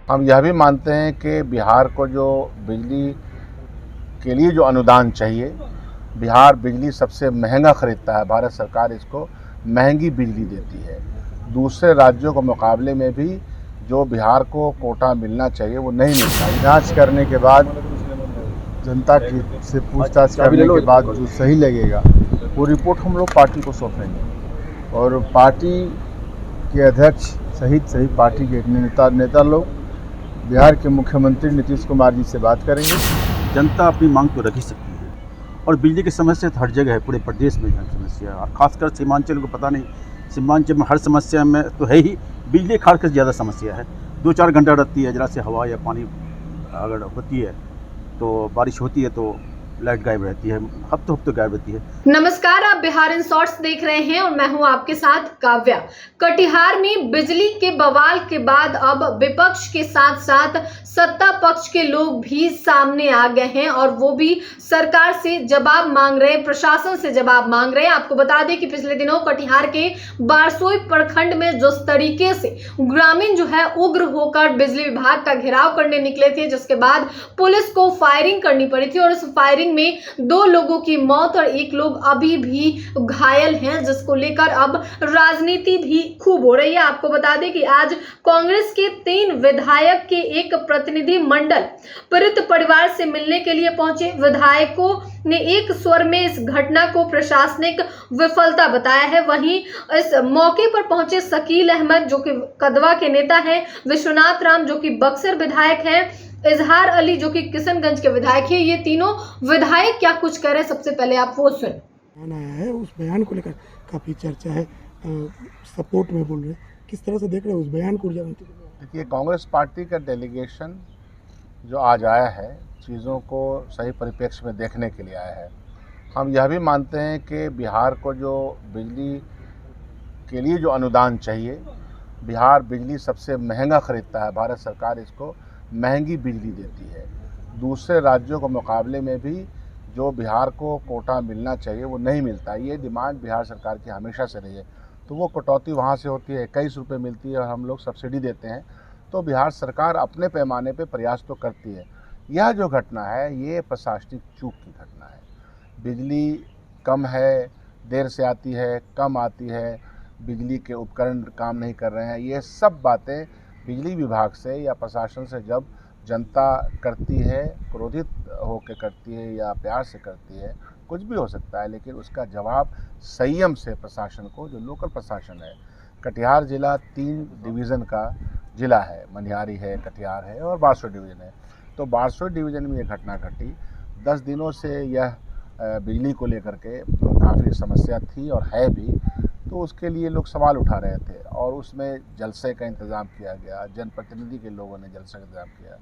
हम यह भी मानते हैं कि बिहार को जो बिजली के लिए जो अनुदान चाहिए, बिहार बिजली सबसे महंगा खरीदता है। भारत सरकार इसको महंगी बिजली देती है। दूसरे राज्यों के मुकाबले में भी जो बिहार को कोटा मिलना चाहिए वो नहीं मिलता। जांच करने के बाद जनता की से पूछताछ करने के बाद जो सही लगेगा वो रिपोर्ट हम लोग पार्टी को सौंपेंगे और पार्टी के अध्यक्ष सहित सही पार्टी के नेता लोग बिहार के मुख्यमंत्री नीतीश कुमार जी से बात करेंगे। जनता अपनी मांग तो रख ही सकती है और बिजली की समस्या तो हर जगह है, पूरे प्रदेश में समस्या है और खासकर सीमांचल को पता नहीं, सीमांचल में हर समस्या में तो है ही, बिजली खासकर ज़्यादा समस्या है। 2-4 घंटा रहती है, जरा से हवा या पानी अगर होती है तो बारिश होती है तो लाइट गायब रहती है, हफ्ते गायब रहती है। नमस्कार, आप बिहार इन शॉर्ट्स देख रहे हैं और मैं हूं आपके साथ काव्या। कटिहार में बिजली के बवाल के बाद अब विपक्ष के साथ साथ सत्ता पक्ष के लोग भी सामने आ गए हैं और वो भी सरकार से जवाब मांग रहे हैं, प्रशासन से जवाब मांग रहे हैं। आपको बता दें कि पिछले दिनों कटिहार के बारसोई प्रखंड में जिस तरीके से ग्रामीण जो है उग्र होकर बिजली विभाग का घेराव करने निकले थे, जिसके बाद पुलिस को फायरिंग करनी पड़ी थी और इस फायरिंग में 2 लोगों की मौत और 1 लोग अभी भी घायल हैं, जिसको लेकर अब राजनीति भी खूब हो रही है। आपको बता दें कि आज कांग्रेस के 3 विधायक के एक प्रतिनिधि मंडल पीड़ित परिवार से मिलने के लिए पहुंचे। विधायकों ने एक स्वर में इस घटना को प्रशासनिक विफलता बताया है। वहीं इस मौके पर पहुंचे शकील अहमद जो कि कदवा के नेता हैं, विश्वनाथ राम जो कि बक्सर विधायक हैं, इजहार अली जो कि किशनगंज के विधायक है। ये तीनों विधायक क्या कुछ कह रहे हैं, सबसे पहले आप वो सुन। बयान आया है, उस बयान को लेकर काफ़ी चर्चा है, सपोर्ट में बोल रहे हैं, किस तरह से देख रहे हैं उस बयान को? देखिए, कांग्रेस पार्टी का डेलीगेशन जो आज आया है चीज़ों को सही परिप्रेक्ष्य में देखने के लिए आया है। हम यह भी मानते हैं कि बिहार को जो बिजली के लिए जो अनुदान चाहिए, बिहार बिजली सबसे महंगा खरीदता है। भारत सरकार इसको महंगी बिजली देती है। दूसरे राज्यों के मुकाबले में भी जो बिहार को कोटा मिलना चाहिए वो नहीं मिलता। ये डिमांड बिहार सरकार की हमेशा से रही है। तो वो कटौती वहाँ से होती है, 21 रुपये मिलती है और हम लोग सब्सिडी देते हैं। तो बिहार सरकार अपने पैमाने पे प्रयास तो करती है। यह जो घटना है ये प्रशासनिक चूक की घटना है। बिजली कम है, देर से आती है, कम आती है, बिजली के उपकरण काम नहीं कर रहे हैं, ये सब बातें बिजली विभाग से या प्रशासन से जब जनता करती है, क्रोधित होकर करती है या प्यार से करती है, कुछ भी हो सकता है, लेकिन उसका जवाब संयम से प्रशासन को, जो लोकल प्रशासन है। कटिहार ज़िला 3 डिवीज़न का ज़िला है, मनिहारी है, कटिहार है और बारसोई डिवीज़न है। तो बारसोई डिवीज़न में ये घटना घटी। 10 दिनों से यह बिजली को लेकर के काफ़ी समस्या थी और है भी, तो उसके लिए लोग सवाल उठा रहे थे और उसमें जलसे का इंतज़ाम किया गया, जनप्रतिनिधि के लोगों ने जलसे का इंतज़ाम किया।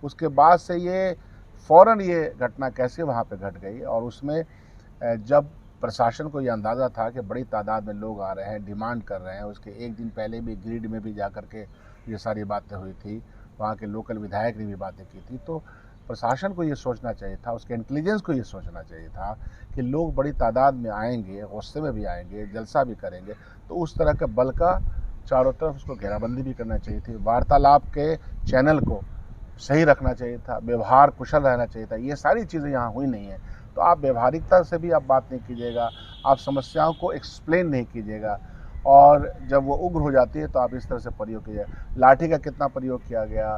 उसके बाद से ये फ़ौरन ये घटना कैसे वहाँ पे घट गई और उसमें जब प्रशासन को ये अंदाज़ा था कि बड़ी तादाद में लोग आ रहे हैं, डिमांड कर रहे हैं, उसके 1 दिन पहले भी ग्रिड में भी जा कर के ये सारी बातें हुई थी, वहाँ के लोकल विधायक ने भी बातें की थी। तो प्रशासन को ये सोचना चाहिए था, उसके इंटेलिजेंस को ये सोचना चाहिए था कि लोग बड़ी तादाद में आएंगे, गुस्से में भी आएंगे, जलसा भी करेंगे, तो उस तरह के बल का चारों तरफ उसको घेराबंदी भी करना चाहिए थी। वार्तालाप के चैनल को सही रखना चाहिए था, व्यवहार कुशल रहना चाहिए था। ये सारी चीज़ें यहाँ हुई नहीं है। तो आप व्यवहारिकता से भी आप बात नहीं कीजिएगा, आप समस्याओं को एक्सप्लेन नहीं कीजिएगा और जब वो उग्र हो जाती है तो आप इस तरह से प्रयोग कीजिए। लाठी का कितना प्रयोग किया गया,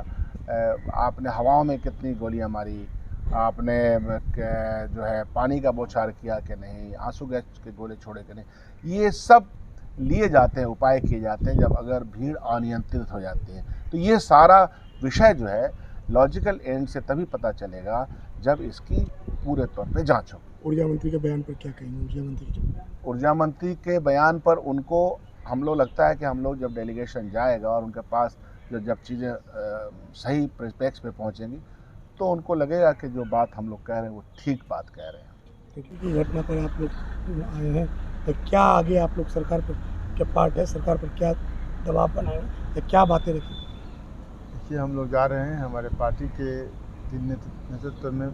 आपने हवाओं में कितनी गोलियां मारी, आपने जो है पानी का बौछार किया कि नहीं, आंसू गैस के गोले छोड़े कि नहीं, ये सब लिए जाते हैं, उपाय किए जाते हैं जब अगर भीड़ अनियंत्रित हो जाती है। तो ये सारा विषय जो है लॉजिकल एंड से तभी पता चलेगा जब इसकी पूरे तौर पे जांच हो। ऊर्जा मंत्री के बयान पर क्या कहेंगे? ऊर्जा मंत्री के बयान पर उनको, हम लोग लगता है कि हम लोग जब डेलीगेशन जाएगा और उनके पास जब चीज़ें सही परिप्रेक्ष्य पे पहुंचेंगी तो उनको लगेगा कि जो बात हम लोग कह रहे हैं वो ठीक बात कह रहे हैं। क्योंकि घटना पर आप लोग आए हैं तो क्या आगे आप लोग सरकार पर क्या पार्ट है, सरकार पर क्या दबाव बनाएंगे या क्या बातें रखेंगे? देखिए, हम लोग जा रहे हैं, हमारे पार्टी के 3 नेतृत्व में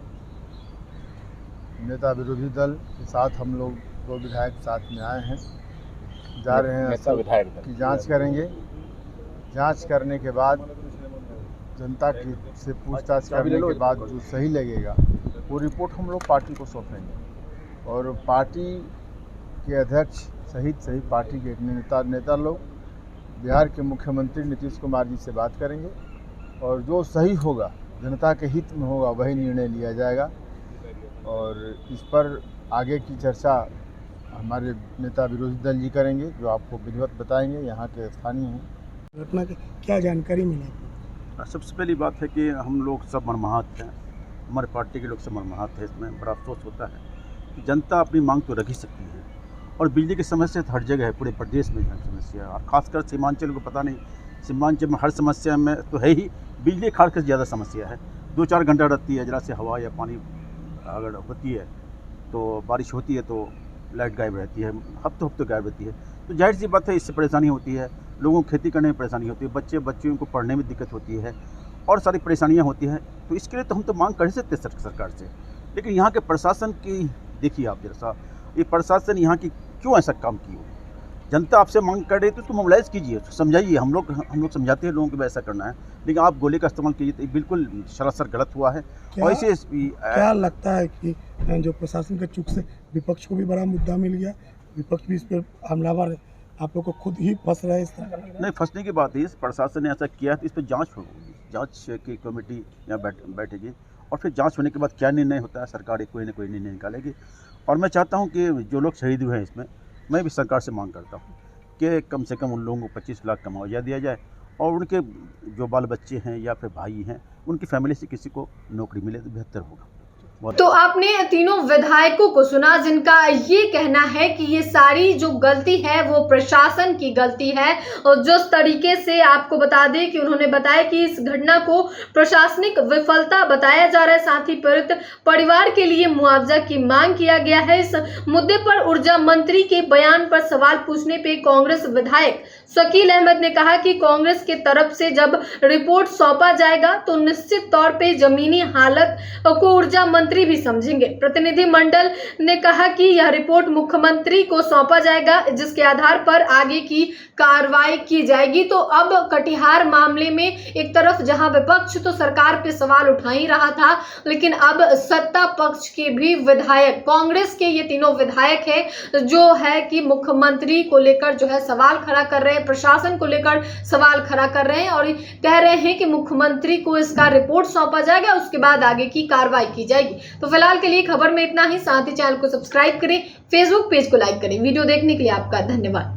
नेता विरोधी दल के साथ हम लोग 2 विधायक साथ में आए हैं, जा रहे हैं की जांच करेंगे। जांच करने के बाद जनता की से पूछताछ करने के बाद जो सही लगेगा वो रिपोर्ट हम लोग पार्टी को सौंपेंगे और पार्टी के अध्यक्ष सहित सही पार्टी के नेता लोग बिहार के मुख्यमंत्री नीतीश कुमार जी से बात करेंगे और जो सही होगा जनता के हित में होगा वही निर्णय लिया जाएगा और इस पर आगे की चर्चा हमारे नेता विरोधी दल जी करेंगे जो आपको विधिवत बताएंगे, यहाँ के स्थानीय हैं। घटना की क्या जानकारी मिली? सबसे पहली बात है कि हम लोग सब मर्माहत हैं, हमारे पार्टी के लोग सब मर्माहत हैं। इसमें बड़ा अफसोस होता है कि जनता अपनी मांग तो रख ही सकती है और बिजली की समस्या तो हर जगह है, पूरे प्रदेश में समस्या है और ख़ासकर सीमांचल को पता नहीं, सीमांचल में हर समस्या में तो है ही, बिजली खासकर ज़्यादा समस्या है। 2-4 घंटा रहती है, जरा से हवा या पानी अगर होती है तो बारिश होती है तो लाइट गायब रहती है, हफ्तों गायब रहती है। तो जाहिर सी बात है इससे परेशानी होती है, लोगों को खेती करने में परेशानी होती है, बच्चियों को पढ़ने में दिक्कत होती है और सारी परेशानियां होती हैं। तो इसके लिए तो हम तो मांग कर ही सकते हैं सरकार से, लेकिन यहाँ के प्रशासन की देखिए आप जरा सा, ये प्रशासन यहाँ की क्यों ऐसा काम की हो? जनता आपसे मांग कर रही है तो उसको मोबिलाइज़ कीजिए, समझाइए। हम लोग समझाते हैं लोगों को ऐसा करना है, लेकिन आप गोले का इस्तेमाल कीजिए तो बिल्कुल सरासर गलत हुआ है। और इसे क्या लगता है कि जो प्रशासन के चूक से विपक्ष को भी बड़ा मुद्दा मिल गया, विपक्ष भी इस पर हमलावर है, आप लोग को खुद ही फंस रहे हैं इस तरह? नहीं, फंसने की बात है, प्रशासन ने ऐसा किया तो इस पर जाँच होगी, जाँच की कमेटी यहाँ बैठेगी और फिर जाँच होने के बाद क्या निर्णय होता है सरकार कोई ना कोई निर्णय निकालेगी। और मैं चाहता हूँ कि जो लोग शहीद हुए हैं इसमें, मैं भी सरकार से मांग करता हूँ कि कम से कम उन लोगों को 25 लाख का मुआवजा दिया जाए और उनके जो बाल बच्चे हैं या फिर भाई हैं उनकी फैमिली से किसी को नौकरी मिले तो बेहतर होगा। तो आपने तीनों विधायकों को सुना जिनका ये कहना है कि ये सारी जो गलती है वो प्रशासन की गलती है और जिस तरीके से आपको बता दें कि उन्होंने बताया कि इस घटना को प्रशासनिक विफलता बताया जा रहा है, साथ ही पीड़ित परिवार के लिए मुआवजा की मांग किया गया है। इस मुद्दे पर ऊर्जा मंत्री के बयान पर सवाल पूछने पे कांग्रेस विधायक शकील अहमद ने कहा कि कांग्रेस के तरफ से जब रिपोर्ट सौंपा जाएगा तो निश्चित तौर पे जमीनी हालत को ऊर्जा मंत्री भी समझेंगे। प्रतिनिधिमंडल ने कहा कि यह रिपोर्ट मुख्यमंत्री को सौंपा जाएगा जिसके आधार पर आगे की कार्रवाई की जाएगी। तो अब कटिहार मामले में एक तरफ जहां विपक्ष तो सरकार पे सवाल उठा ही रहा था, लेकिन अब सत्ता पक्ष के भी विधायक, कांग्रेस के ये तीनों विधायक है जो है कि मुख्यमंत्री को लेकर जो है सवाल खड़ा कर रहे हैं, प्रशासन को लेकर सवाल खड़ा कर रहे हैं और कह रहे हैं कि मुख्यमंत्री को इसका रिपोर्ट सौंपा जाएगा, उसके बाद आगे की कार्रवाई की जाएगी। तो फिलहाल के लिए खबर में इतना ही। साथ ही चैनल को सब्सक्राइब करें, फेसबुक पेज को लाइक करें। वीडियो देखने के लिए आपका धन्यवाद।